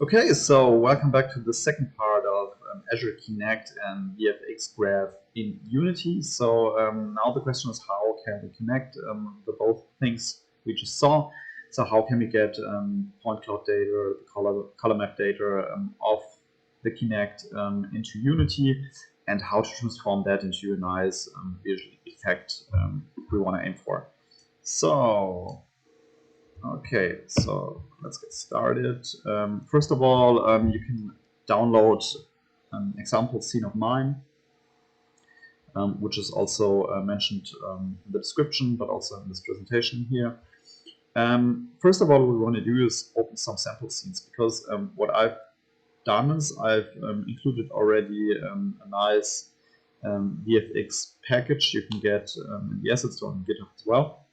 Okay, so welcome back to the second part of Azure Kinect and VFX Graph in Unity. So now the question is, how can we connect the both things we just saw? So how can we get point cloud data, color map data of the Kinect into Unity, and how to transform that into a nice visual effect we want to aim for. So okay, so let's get started. First of all, you can download an example scene of mine, which is also mentioned in the description, but also in this presentation here. First of all, what we want to do is open some sample scenes, because what I've done is I've included already a nice VFX package you can get in the asset store on GitHub as well.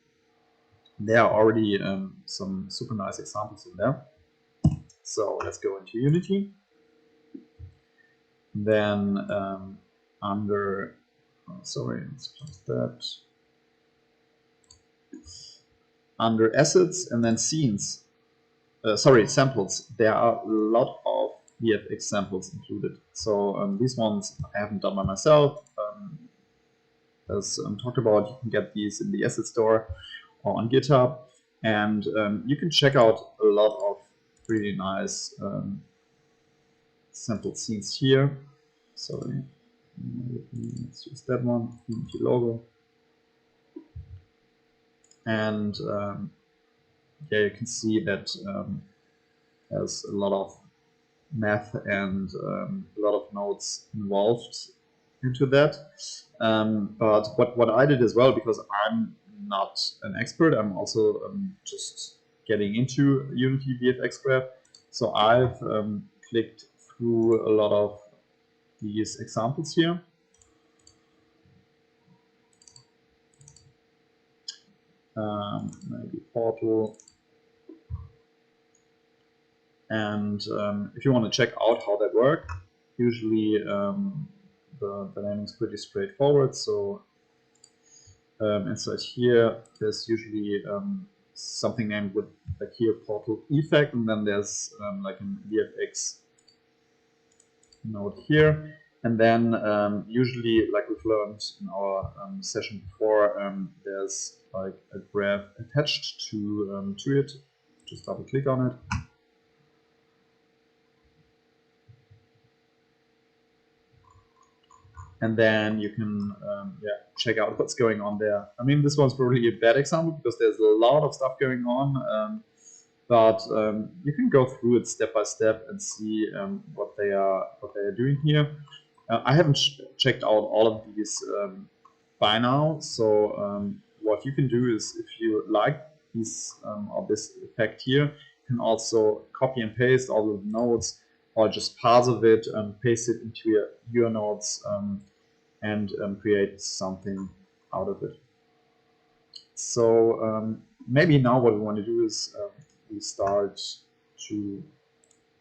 There are already some super nice examples in there. So let's go into Unity. Then under, let's close that. Under assets and then scenes, samples, there are a lot of VFX samples included. So these ones I haven't done by myself. As talked about, you can get these in the asset store or on GitHub, and you can check out a lot of really nice sample scenes here. Sorry, let's use that one, Unity logo. And yeah, you can see that there's a lot of math and a lot of nodes involved into that. But what I did as well, because I'm not an expert, I'm also just getting into Unity VFX Graph. So I've clicked through a lot of these examples here. Maybe portal. And if you want to check out how that works, usually the naming is pretty straightforward. So inside here, there's usually something named with like here portal effect, and then there's like a VFX node here, and then usually, like we've learned in our session before, there's like a graph attached to it. Just double click on it. And then you can check out what's going on there. I mean, this one's probably a bad example because there's a lot of stuff going on, but you can go through it step by step and see what they are doing here. I haven't checked out all of these by now, so what you can do is, if you like these or this effect here, you can also copy and paste all of the nodes, or just parse of it and paste it into your nodes and create something out of it. So maybe now what we want to do is we start to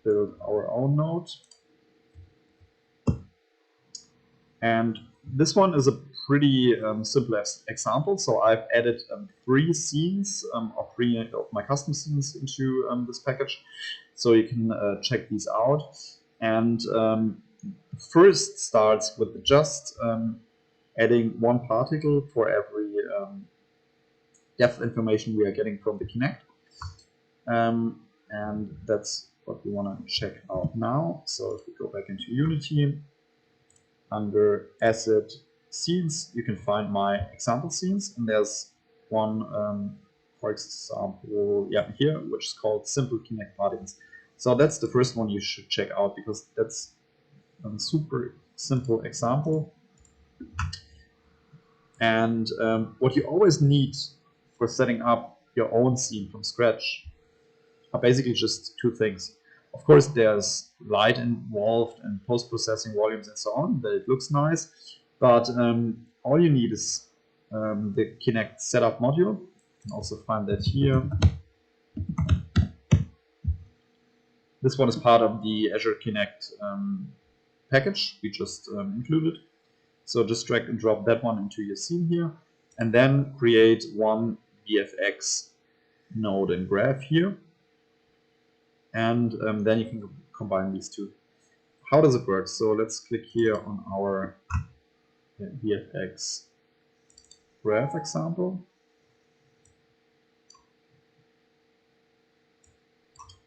build our own node. And this one is a pretty simple example. So I've added 3 scenes or 3 of my custom scenes into this package. So you can check these out. And first starts with just adding 1 particle for every depth information we are getting from the Kinect. And that's what we want to check out now. So if we go back into Unity, under Asset Scenes, you can find my example scenes, and there's one, for example, here, which is called Simple Kinect Particles. So that's the first one you should check out, because that's a super simple example. And what you always need for setting up your own scene from scratch are basically just 2 things. Of course, there's light involved and post-processing volumes and so on, that it looks nice. But all you need is the Kinect setup module. You can also find that here. This one is part of the Azure Kinect package we just included. So just drag and drop that one into your scene here, and then create one VFX node and graph here. and then you can combine these two. How does it work? So let's click here on our VFX graph example.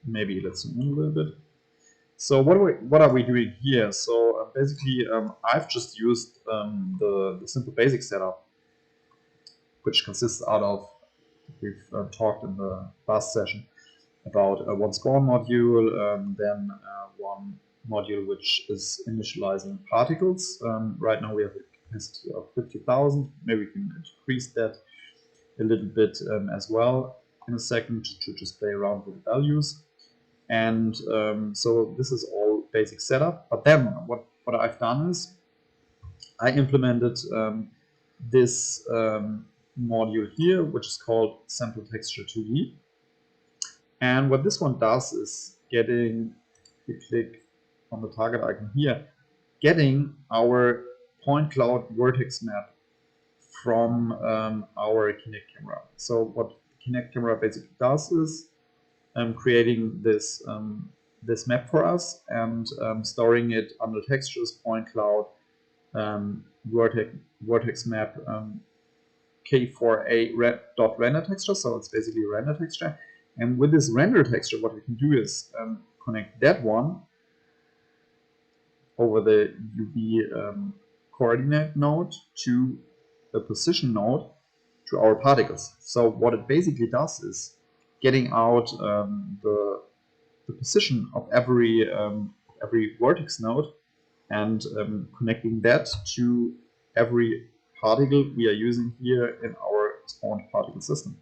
Maybe let's zoom in a little bit. So what are we doing here? So basically, I've just used the simple basic setup, which consists out of, we've talked in the last session about one spawn module, then one module which is initializing particles. Right now we have a capacity of 50,000. Maybe we can increase that a little bit as well in a second to just play around with the values. And so this is all basic setup. But then what I've done is I implemented this module here, which is called Sample Texture 2D. And what this one does is getting, if you click on the target icon here, getting our point cloud vertex map from our Kinect camera. So what Kinect camera basically does is creating this this map for us and storing it under textures, point cloud, vertex map, K4A dot render texture. So it's basically a render texture. And with this render texture, what we can do is connect that one over the UV coordinate node to the position node to our particles. So what it basically does is getting out the position of every vertex node and connecting that to every particle we are using here in our spawned particle system.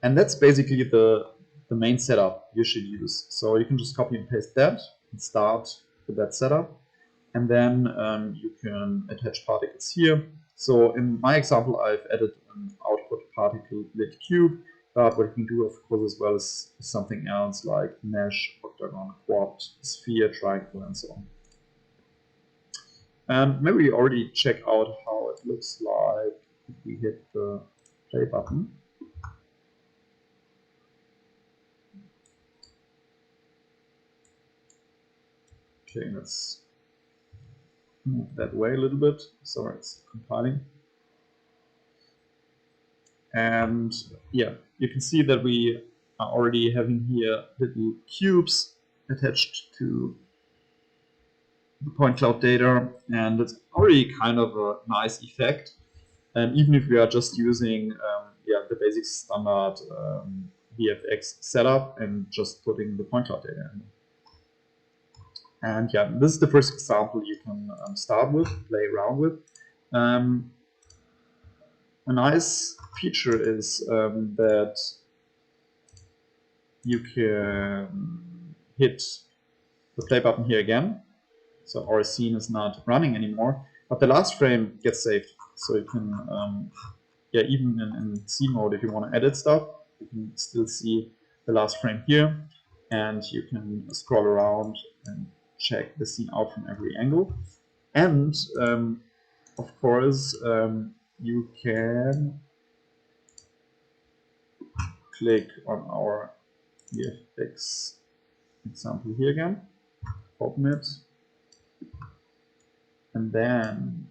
And that's basically the main setup you should use. So you can just copy and paste that and start with that setup. And then you can attach particles here. So in my example, I've added an output particle lit cube. But what you can do, of course, as well is something else like mesh, octagon, quad, sphere, triangle, and so on. And maybe we already check out how it looks like if we hit the play button. Okay, let's move that way a little bit. Sorry, it's compiling. And yeah, you can see that we are already having here little cubes attached to the point cloud data, and it's already kind of a nice effect. And even if we are just using the basic standard VFX setup and just putting the point cloud data in. And yeah, this is the first example you can start with, play around with. A nice feature is that you can hit the play button here again. So our scene is not running anymore, but the last frame gets saved. So you can, even in scene mode, if you want to edit stuff, you can still see the last frame here, and you can scroll around and check the scene out from every angle. And of course, you can click on our VFX example here again, open it, and then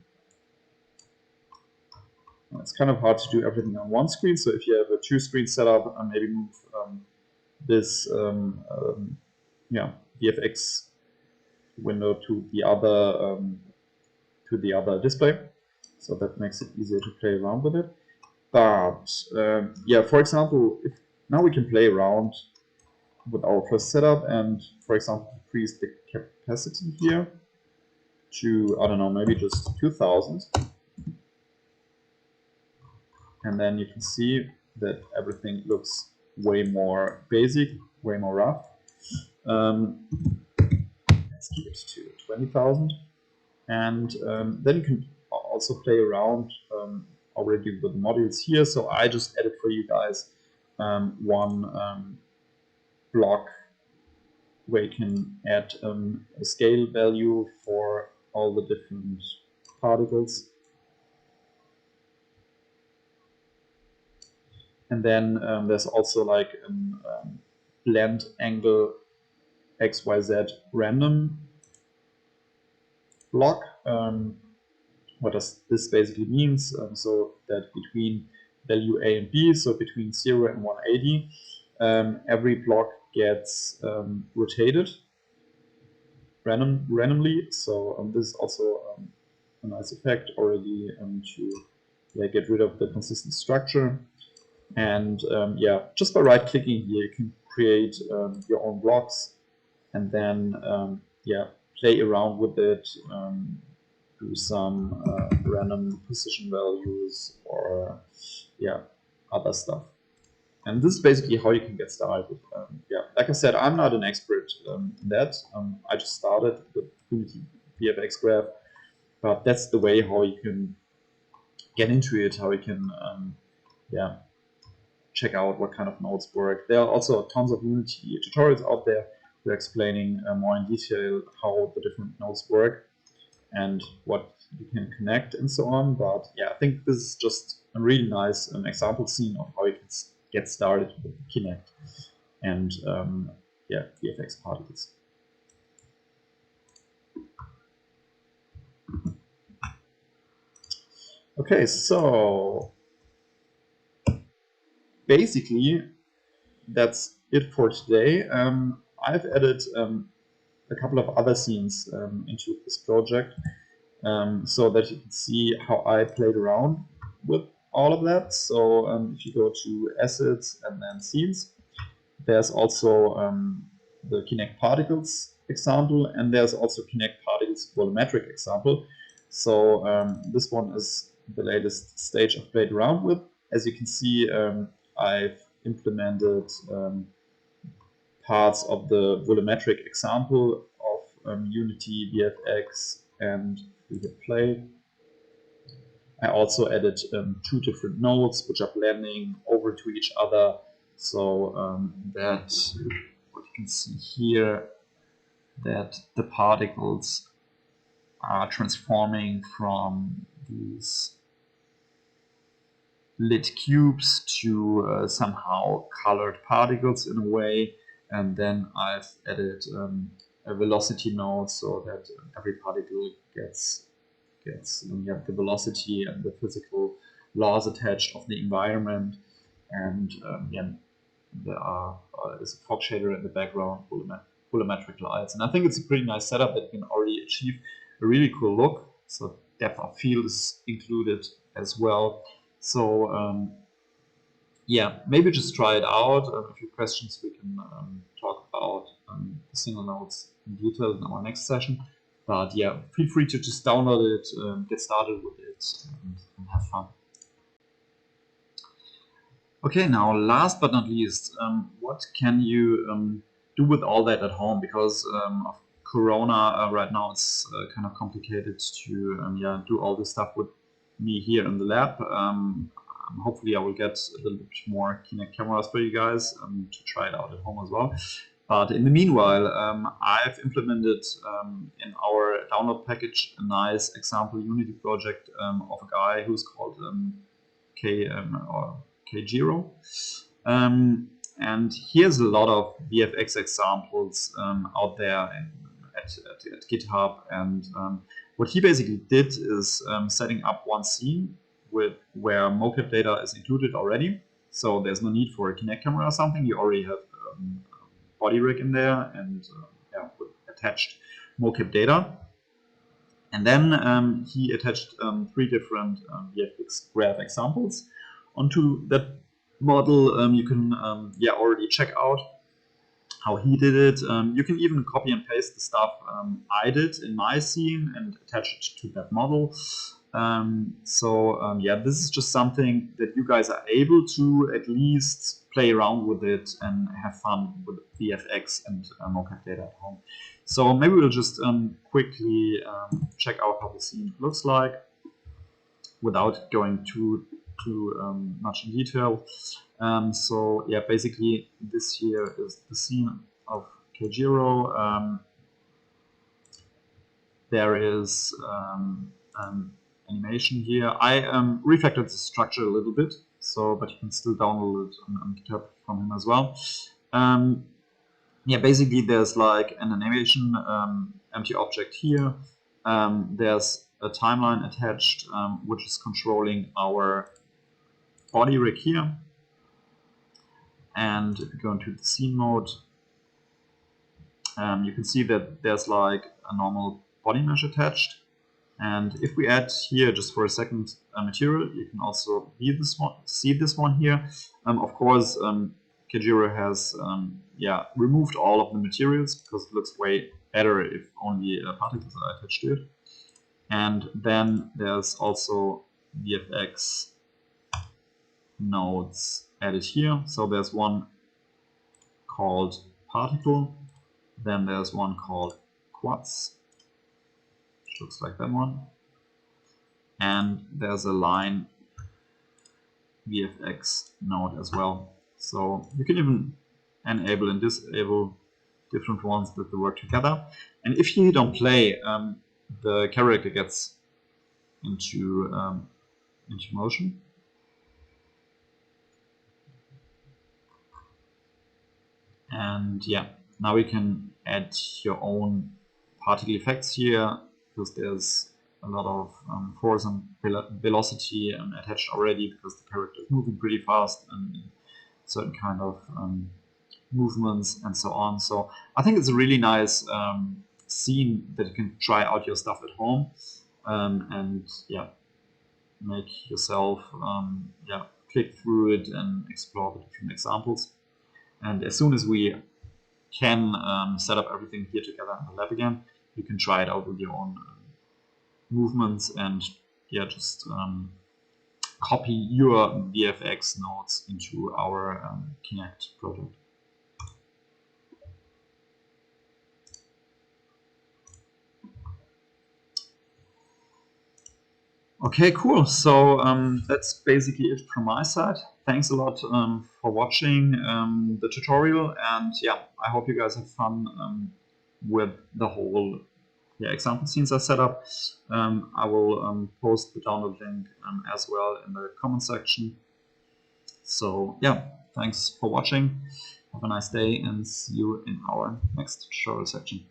it's kind of hard to do everything on one screen. So if you have a two-screen setup, maybe move this VFX window to the other display. So that makes it easier to play around with it. But for example, if now we can play around with our first setup and, for example, increase the capacity here to, I don't know, maybe just 2000. And then you can see that everything looks way more basic, way more rough. Let's keep it to 20,000. And then you can also play around already with the modules here. So I just added for you guys one block where you can add a scale value for all the different particles. And then there's also like a blend angle XYZ random block. What does this basically means? So that between value A and B, so between 0 and 180, every block gets rotated randomly. So this is also a nice effect already to get rid of the consistent structure. And yeah, just by right-clicking here, you can create your own blocks, and then yeah, play around with it, do some random position values or yeah, other stuff. And this is basically how you can get started. Yeah, like I said, I'm not an expert in that. I just started with Unity VFX Graph, but that's the way how you can get into it, how you can yeah, check out what kind of nodes work. There are also tons of Unity tutorials out there who are explaining more in detail how the different nodes work and what you can connect and so on. But yeah, I think this is just a really nice example scene of how you can get started with Kinect and yeah, VFX particles. Okay, so basically that's it for today. I've added a couple of other scenes into this project so that you can see how I played around with all of that. So if you go to assets and then scenes, there's also the Kinect particles example, and there's also Kinect particles volumetric example. So this one is the latest stage I've played around with. As you can see, I've implemented parts of the volumetric example of Unity, VFX, and we hit play. I also added two different nodes which are blending over to each other, so that what you can see here, that the particles are transforming from these lit cubes to somehow colored particles in a way. And then I've added a velocity node so that every particle gets the velocity and the physical laws attached of the environment. And yeah, there's a fog shader in the background, volumetric lights. And I think it's a pretty nice setup that you can already achieve a really cool look. So depth of field is included as well. So yeah, maybe just try it out. If you have questions, we can talk about the single nodes in detail in our next session. But yeah, feel free to just download it, get started with it, and have fun. Okay, now last but not least, what can you do with all that at home? Because of Corona right now, it's kind of complicated to yeah, do all this stuff with me here in the lab. Hopefully I will get a little bit more Kinect cameras for you guys to try it out at home as well. But in the meanwhile, I've implemented in our download package a nice example Unity project of a guy who's called Kjiro. And here's a lot of VFX examples out there at GitHub. And what he basically did is setting up one scene where mocap data is included already. So there's no need for a Kinect camera or something. You already have body rig in there and yeah, with attached mocap data. And then he attached 3 different VFX graph examples onto that model. You can yeah, already check out how he did it. You can even copy and paste the stuff I did in my scene and attach it to that model. So yeah, this is just something that you guys are able to at least play around with it and have fun with VFX and mocap data at home. So maybe we'll just quickly check out how the scene looks like without going too much in detail. So yeah, basically this here is the scene of Kjiro. There is animation here. I refactored the structure a little bit. So, but you can still download it on GitHub from him as well. Yeah, basically there's like an animation empty object here. There's a timeline attached, which is controlling our body rig here. And if you go into the scene mode, you can see that there's like a normal body mesh attached. And if we add here, just for a second, material, you can also see this one here. Of course, Kajira has removed all of the materials because it looks way better if only particles are attached to it. And then there's also VFX nodes added here. So there's one called particle, then there's one called quads, which looks like that one, and there's a line VFX node as well. So you can even enable and disable different ones that they work together. And if you don't play, the character gets into motion. And yeah, now we can add your own particle effects here, because there's a lot of force and velocity attached already, because the character is moving pretty fast and certain kind of movements and so on. So I think it's a really nice scene that you can try out your stuff at home and yeah, make yourself click through it and explore the different examples. And as soon as we can set up everything here together in the lab again, you can try it out with your own movements and yeah, just copy your VFX nodes into our Kinect project. Okay, cool. So that's basically it from my side. Thanks a lot for watching the tutorial, and yeah, I hope you guys have fun with the whole example scenes I set up. I will post the download link as well in the comment section. So yeah, thanks for watching. Have a nice day and see you in our next tutorial section.